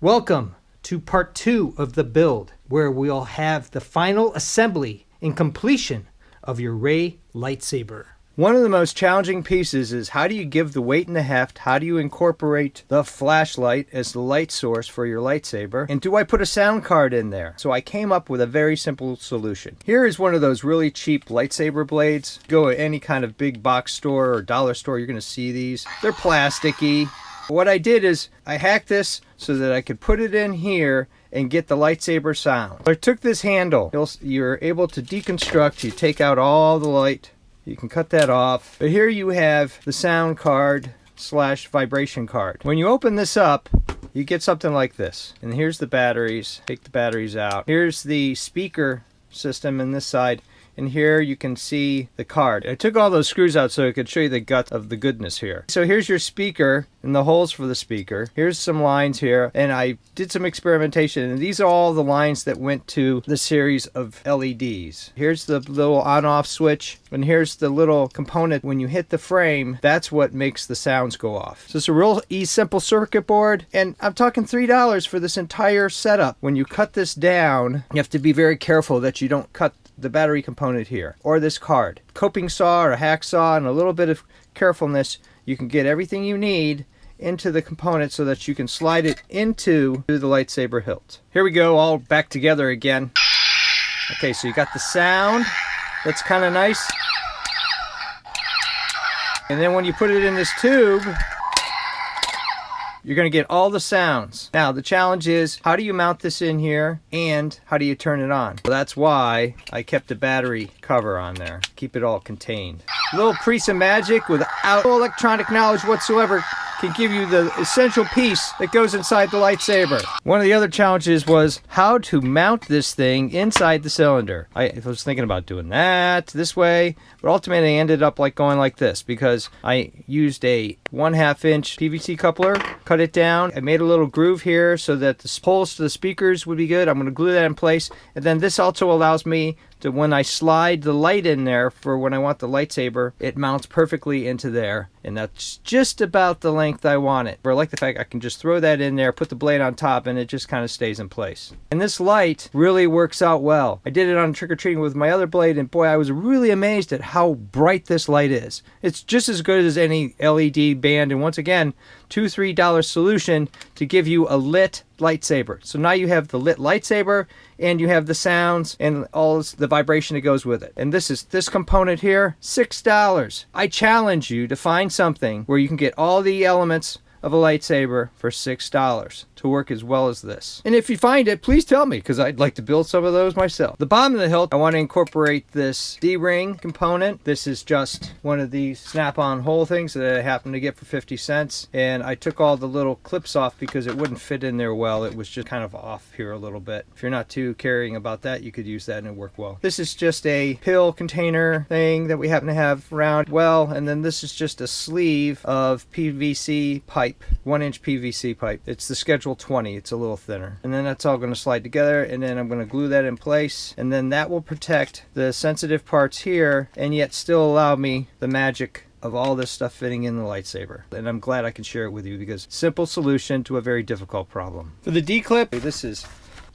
Welcome to part 2 of the build, where we'll have the final assembly and completion of your Rey lightsaber. One of the most challenging pieces is how do you give the weight and the heft, how do you incorporate the flashlight as the light source for your lightsaber, and do I put a sound card in there? So I came up with a very simple solution. Here is one of those really cheap lightsaber blades. Go to any kind of big box store or dollar store, you're going to see these. They're plasticky. What I did is I hacked this so that I could put it in here and get the lightsaber sound. I took this handle. You're able to deconstruct. You take out all the light. You can cut that off. But here you have the sound card / vibration card. When you open this up, you get something like this. And here's the batteries. Take the batteries out. Here's the speaker system in this side. And here you can see the card. I took all those screws out so I could show you the gut of the goodness here. So here's your speaker and the holes for the speaker. Here's some lines here, and I did some experimentation, and these are all the lines that went to the series of LEDs. Here's the little on-off switch, and here's the little component. When you hit the frame, that's what makes the sounds go off. So it's a real simple circuit board, and I'm talking $3 for this entire setup. When you cut this down, you have to be very careful that you don't cut the battery component here or this card. Coping saw or a hacksaw and a little bit of carefulness, you can get everything you need into the component so that you can slide it into the lightsaber hilt. Here we go, all back together again. Okay, so you got the sound. That's kind of nice. And then when you put it in this tube, you're going to get all the sounds. Now, the challenge is, how do you mount this in here, and how do you turn it on? Well, that's why I kept the battery cover on there. Keep it all contained. A little piece of magic without electronic knowledge whatsoever can give you the essential piece that goes inside the lightsaber. One of the other challenges was how to mount this thing inside the cylinder. I was thinking about doing that this way, but ultimately I ended up going like this because I used a 1/2 inch PVC coupler, cut it down. I made a little groove here so that the holes to the speakers would be good. I'm going to glue that in place, and then this also allows me to, when I slide the light in there for when I want the lightsaber, it mounts perfectly into there, and that's just about the length I want it. I like the fact I can just throw that in there, put the blade on top, and it just kind of stays in place. And this light really works out well. I did it on trick-or-treating with my other blade, and boy, I was really amazed at how bright this light is. It's just as good as any LED band, and once again, $2-3 solution to give you a lit lightsaber. So now you have the lit lightsaber, and you have the sounds and all the vibration that goes with it. And this component here, $6. I challenge you to find something where you can get all the elements of a lightsaber for $6 to work as well as this. And if you find it, please tell me, because I'd like to build some of those myself. The bottom of the hilt, I want to incorporate this D-ring component. This is just one of these snap-on hole things that I happened to get for 50 cents. And I took all the little clips off because it wouldn't fit in there well. It was just kind of off here a little bit. If you're not too caring about that, you could use that and it worked well. This is just a pill container thing that we happen to have around. Well, and then this is just a sleeve of PVC pipe, 1-inch PVC pipe. It's the Schedule 20. It's a little thinner. And then that's all going to slide together, and then I'm going to glue that in place, and then that will protect the sensitive parts here and yet still allow me the magic of all this stuff fitting in the lightsaber. And I'm glad I can share it with you because simple solution to a very difficult problem. For the D-clip, this is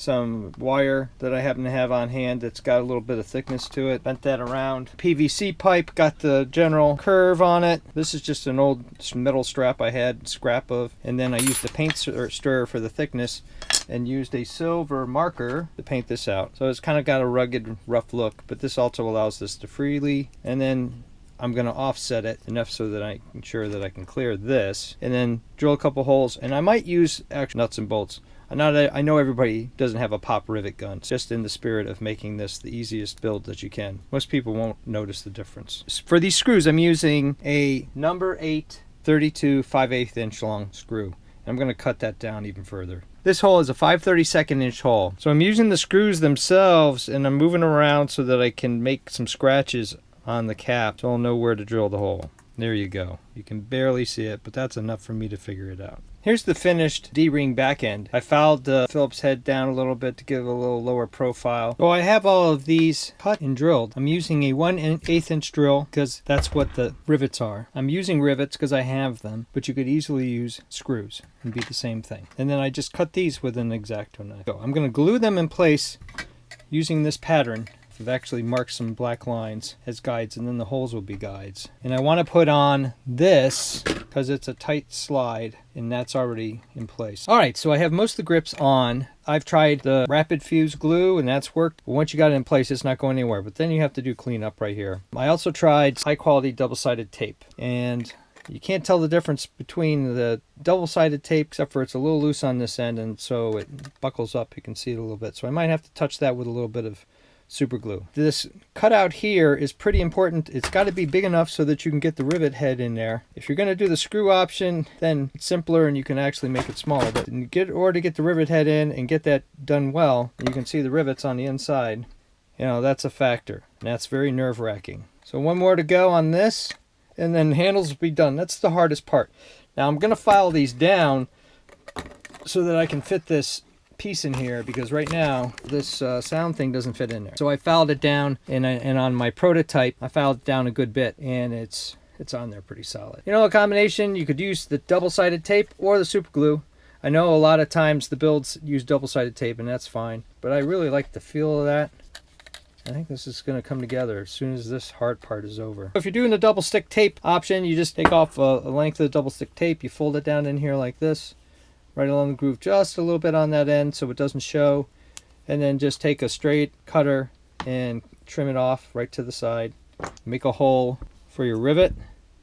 some wire that I happen to have on hand that's got a little bit of thickness to it. Bent that around. PVC pipe, got the general curve on it. This is just an old metal strap I had, scrap of, and then I used a paint stirrer for the thickness and used a silver marker to paint this out. So it's kind of got a rugged, rough look, but this also allows this to freely, and then I'm going to offset it enough so that I can ensure that I can clear this, and then drill a couple holes, and I might use actual nuts and bolts. I know everybody doesn't have a pop rivet gun. It's just in the spirit of making this the easiest build that you can. Most people won't notice the difference. For these screws, I'm using a number 8 32 5/8 inch long screw. I'm going to cut that down even further. This hole is a 5/32 inch hole. So I'm using the screws themselves, and I'm moving around so that I can make some scratches on the cap so I'll know where to drill the hole. There you go. You can barely see it, but that's enough for me to figure it out. Here's the finished D-ring back end. I filed the Phillips head down a little bit to give it a little lower profile. So I have all of these cut and drilled. I'm using a 1/8 inch drill because that's what the rivets are. I'm using rivets because I have them, but you could easily use screws and be the same thing. And then I just cut these with an X-Acto knife. So I'm going to glue them in place using this pattern. I've actually marked some black lines as guides, and then the holes will be guides. And I want to put on this because it's a tight slide, and that's already in place. All right, so I have most of the grips on. I've tried the rapid fuse glue, and that's worked. But once you got it in place, it's not going anywhere. But then you have to do cleanup right here. I also tried high-quality double-sided tape, and you can't tell the difference between the double-sided tape, except for it's a little loose on this end, and so it buckles up. You can see it a little bit. So I might have to touch that with a little bit of super glue. This cutout here is pretty important. It's got to be big enough so that you can get the rivet head in there. If you're going to do the screw option, then it's simpler and you can actually make it smaller. But to get the rivet head in and get that done well, you can see the rivets on the inside. You know, that's a factor. And that's very nerve-wracking. So one more to go on this, and then handles will be done. That's the hardest part. Now I'm going to file these down so that I can fit this piece in here, because right now this sound thing doesn't fit in there. So I filed it down, and on my prototype I filed it down a good bit, and it's on there pretty solid. You know, a combination, you could use the double-sided tape or the super glue. I know a lot of times the builds use double-sided tape, and that's fine, but I really like the feel of that. I think this is going to come together as soon as this hard part is over. If you're doing the double stick tape option, you just take off a length of the double stick tape, you fold it down in here like this, right along the groove, just a little bit on that end so it doesn't show, and then just take a straight cutter and trim it off right to the side. Make a hole for your rivet,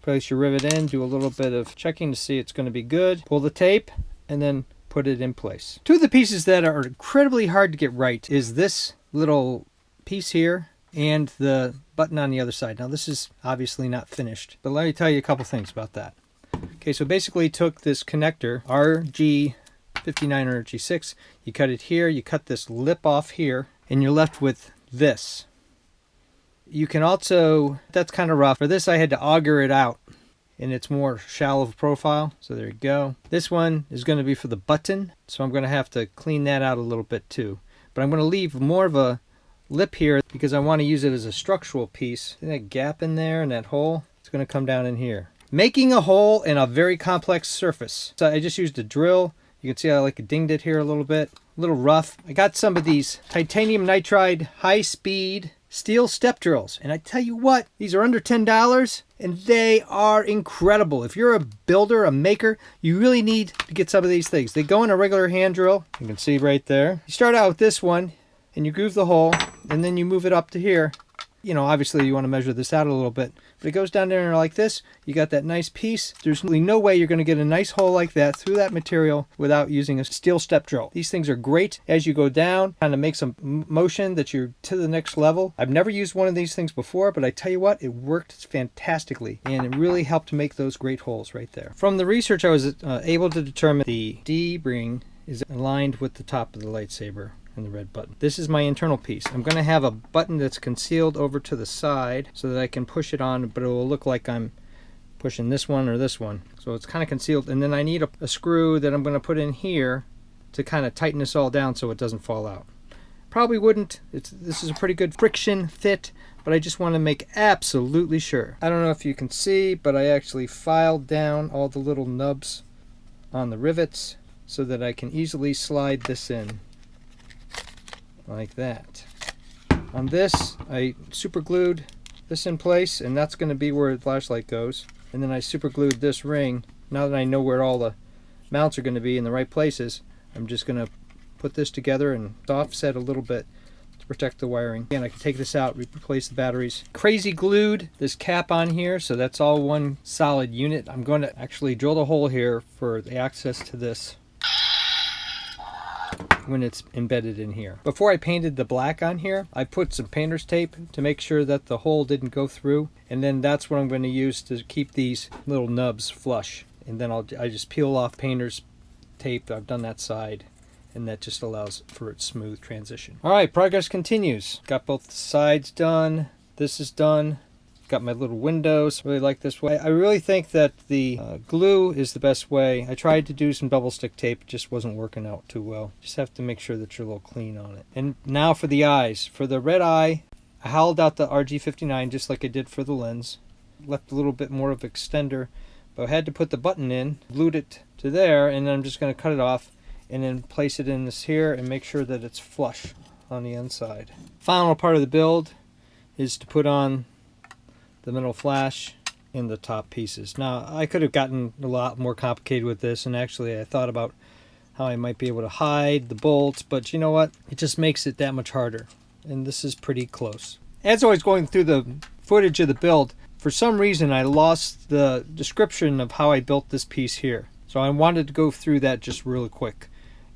place your rivet in, do a little bit of checking to see it's going to be good, pull the tape, and then put it in place. Two of the pieces that are incredibly hard to get right is this little piece here and the button on the other side. Now this is obviously not finished, but let me tell you a couple things about that. Okay, so basically took this connector, RG59 or G6, you cut it here, you cut this lip off here, and you're left with this. You can also, that's kind of rough. For this I had to auger it out, and it's more shallow profile, so there you go. This one is going to be for the button, so I'm going to have to clean that out a little bit too. But I'm going to leave more of a lip here because I want to use it as a structural piece. See that gap in there and that hole? It's going to come down in here. Making a hole in a very complex surface. So I just used a drill. You can see I like dinged it here a little bit. A little rough. I got some of these titanium nitride high-speed steel step drills. And I tell you what, these are under $10 and they are incredible. If you're a builder, a maker, you really need to get some of these things. They go in a regular hand drill. You can see right there. You start out with this one and you groove the hole, and then you move it up to here. You know, obviously you want to measure this out a little bit, but it goes down there like this. You got that nice piece. There's really no way you're going to get a nice hole like that through that material without using a steel step drill. These things are great as you go down, kind of make some motion that you're to the next level. I've never used one of these things before, but I tell you what, it worked fantastically, and it really helped make those great holes right there. From the research, I was able to determine the D-ring is aligned with the top of the lightsaber and the red button. This is my internal piece. I'm going to have a button that's concealed over to the side so that I can push it on, but it will look like I'm pushing this one or this one. So it's kind of concealed, and then I need a screw that I'm going to put in here to kind of tighten this all down so it doesn't fall out. Probably wouldn't. This is a pretty good friction fit, but I just want to make absolutely sure. I don't know if you can see, but I actually filed down all the little nubs on the rivets so that I can easily slide this in. Like that. On this, I super glued this in place, and that's going to be where the flashlight goes. And then I super glued this ring. Now that I know where all the mounts are going to be in the right places, I'm just going to put this together and offset a little bit to protect the wiring. Again, I can take this out, replace the batteries. Crazy glued this cap on here, so that's all one solid unit. I'm going to actually drill the hole here for the access to this when it's embedded in here. Before I painted the black on here, I put some painter's tape to make sure that the hole didn't go through, and then that's what I'm going to use to keep these little nubs flush. And then I just peel off painter's tape. I've done that side, and that just allows for its smooth transition. All right, progress continues. Got both sides done. This is done. got my little windows. Really like this way. I really think that the glue is the best way. I tried to do some double stick tape. It just wasn't working out too well. Just have to make sure that you're a little clean on it. And now for the eyes. For the red eye, I hollowed out the RG59 just like I did for the lens. Left a little bit more of extender, but I had to put the button in, glued it to there, and then I'm just going to cut it off and then place it in this here and make sure that it's flush on the inside. Final part of the build is to put on the metal flash in the top pieces. Now I could have gotten a lot more complicated with this, and actually I thought about how I might be able to hide the bolts, but you know what? It just makes it that much harder, and this is pretty close. As I was going through the footage of the build, for some reason I lost the description of how I built this piece here. So I wanted to go through that just really quick.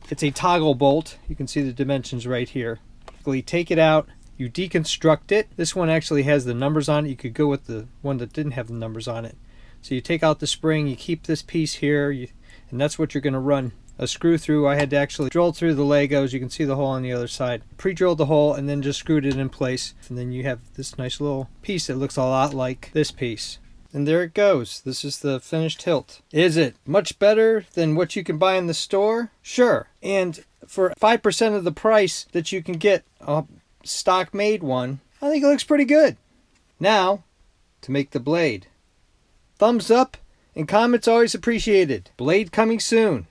It's a toggle bolt. You can see the dimensions right here. You take it out, you deconstruct it. This one actually has the numbers on it. You could go with the one that didn't have the numbers on it. So you take out the spring, you keep this piece here, and that's what you're going to run a screw through. I had to actually drill through the Legos. You can see the hole on the other side. Pre-drilled the hole and then just screwed it in place. And then you have this nice little piece that looks a lot like this piece. And there it goes. This is the finished hilt. Is it much better than what you can buy in the store? Sure. And for 5% of the price that you can get a stock made one, I think it looks pretty good. Now, to make the blade. Thumbs up and comments always appreciated. Blade coming soon.